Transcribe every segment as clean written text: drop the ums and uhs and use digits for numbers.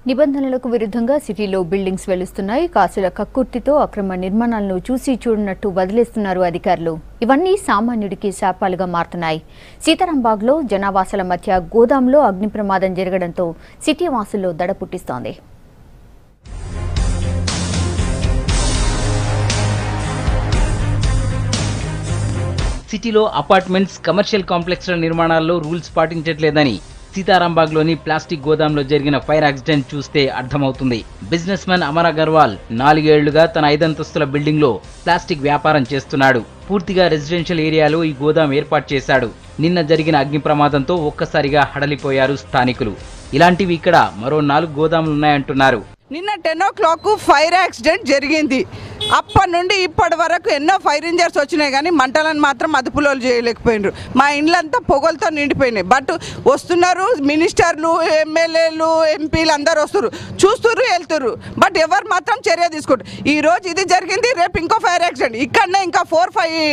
నిబంధనలకు విరుద్ధంగా సిటీలో బిల్డింగ్స్ వెలుస్తున్నాయి. కాసుల కక్కుర్తితో అక్రమ నిర్మాణాలను చూసి చూడనట్టు వదిలేస్తున్నారు అధికారులు. ఇవన్నీ సామాన్యుడికి శాపాలుగా మారుతున్నాయి. సీతారాంబాగ్లో జనావాసాల మధ్య గోదాంలో అగ్ని ప్రమాదం జరగడంతో సిటీ వాసుల్లో దడ పుట్టిస్తోంది. సిటీలో అపార్ట్మెంట్స్, కమర్షియల్ కాంప్లెక్స్ల నిర్మాణాల్లో రూల్స్ పాటించట్లేదని సీతారాంబాగ్లోని ప్లాస్టిక్ గోదాంలో జరిగిన ఫైర్ యాక్సిడెంట్ చూస్తే అర్థమవుతుంది. బిజినెస్ మ్యాన్ అమర్ అగర్వాల్ 4 ఏళ్లుగా తన 5 అంతస్తుల బిల్డింగ్ లో ప్లాస్టిక్ వ్యాపారం చేస్తున్నాడు. పూర్తిగా రెసిడెన్షియల్ ఏరియాలో ఈ గోదాం ఏర్పాటు చేశాడు. నిన్న జరిగిన అగ్ని ప్రమాదంతో ఒక్కసారిగా హడలిపోయారు స్థానికులు. ఇలాంటివి ఇక్కడ మరో 4 గోదాములున్నాయంటున్నారు. నిన్న 10 o'clock ఫైర్ యాక్సిడెంట్ జరిగింది. అప్పటి నుండి ఇప్పటి వరకు ఎన్నో ఫైర్ ఇంజర్స్ వచ్చినాయి, కానీ మంటలను మాత్రం అదుపులో చేయలేకపోయినారు. మా ఇండ్లంతా పొగలతో నిండిపోయినాయి. బట్ వస్తున్నారు మినిస్టర్లు, ఎమ్మెల్యేలు, ఎంపీలు అందరు వస్తున్నారు, చూస్తున్నారు, వెళ్తున్నారు. బట్ ఎవరు మాత్రం చర్య తీసుకుంటారు. ఈ రోజు ఇది జరిగింది, రేపు ఇంకో ఫైర్ యాక్సిడెంట్. ఇక్కడనే ఇంకా 4-5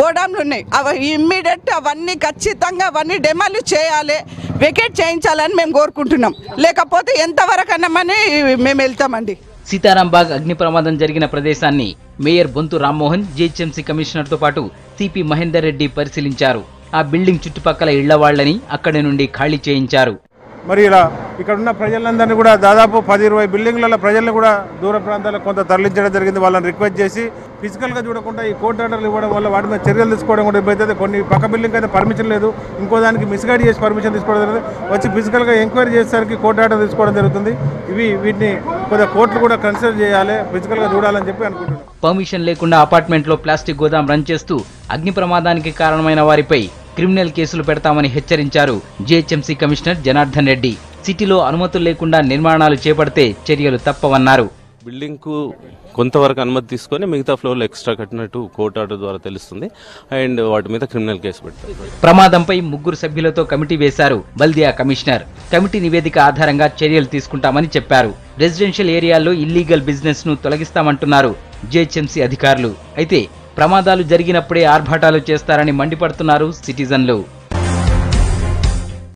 గోడాంలు ఉన్నాయి. అవి ఇమ్మీడియట్ అవన్నీ ఖచ్చితంగా అవన్నీ డెమాలిష్ చేయాలి, వెకేట్ చేయించాలని మేము కోరుకుంటున్నాం. లేకపోతే ఎంతవరకన్నా మేము వెళ్తామండి. సీతారాంబాగ్ అగ్ని ప్రమాదం జరిగిన ప్రదేశాన్ని మేయర్ బొంతు రామ్మోహన్, జీహెచ్ఎంసీ కమిషనర్తో పాటు సిపి మహేందర్ రెడ్డి పరిశీలించారు. ఆ బిల్డింగ్ చుట్టుపక్కల ఇళ్ల వాళ్లని అక్కడి నుండి ఖాళీ చేయించారు. మరి ఇలా ఇక్కడ ఉన్న ప్రజలందరినీ కూడా దాదాపు 10-20 బిల్డింగ్లలో ప్రజలను కూడా దూర ప్రాంతాలకు కొంత తరలించడం జరిగింది. వాళ్ళని రిక్వెస్ట్ చేసి ఫిజికల్గా చూడకుండా ఈ కోర్టు ఆర్డర్లు ఇవ్వడం వల్ల వాటి మీద చర్యలు తీసుకోవడం కూడా ఇబ్బంది. కొన్ని పక్క బిల్డింగ్ అయితే పర్మిషన్ లేదు, ఇంకో దానికి మిస్గైడ్ చేసి పర్మిషన్ తీసుకోవడం జరుగుతుంది. వచ్చి ఫిజికల్గా ఎంక్వైరీ చేసేసరికి కోర్టు ఆర్డర్ తీసుకోవడం జరుగుతుంది. వీటిని కొద్దిగా కోర్టులు కూడా కన్సిడర్ చేయాలి, ఫిజికల్గా చూడాలని చెప్పి అనుకుంటున్నాను. పర్మిషన్ లేకుండా అపార్ట్మెంట్లో ప్లాస్టిక్ గోదాం రన్ చేస్తూ అగ్ని ప్రమాదానికి కారణమైన వారిపై క్రిమినల్ కేసులు పెడతామని హెచ్చరించారు జీహెచ్ఎంసీ కమిషనర్ జనార్దన్ రెడ్డి. సిటీలో అనుమతులు లేకుండా నిర్మాణాలు చేపడితే చర్యలు తప్పవన్నారు. బిల్డింగ్ కు కొంతవరకు అనుమతి తీసుకొని మిగతా ఫ్లోర్లు ఎక్స్ట్రా కట్టినట్టు కోర్టు ఆర్డర్ ద్వారా తెలుస్తుంది. అండ్ వాటి మీద క్రిమినల్ కేసు పెడతారు. ప్రమాదంపై 3 సభ్యులతో కమిటీ వేశారు బల్దియా కమిషనర్. కమిటీ నివేదిక ఆధారంగా చర్యలు తీసుకుంటామని చెప్పారు. రెసిడెన్షియల్ ఏరియాల్లో ఇల్లీగల్ బిజినెస్ ను తొలగిస్తామంటున్నారు జీహెచ్ఎంసీ అధికారులు. అయితే ప్రమాదాలు జరిగినప్పుడే ఆర్భాటాలు చేస్తారని మండిపడుతున్నారు సిటిజన్లు.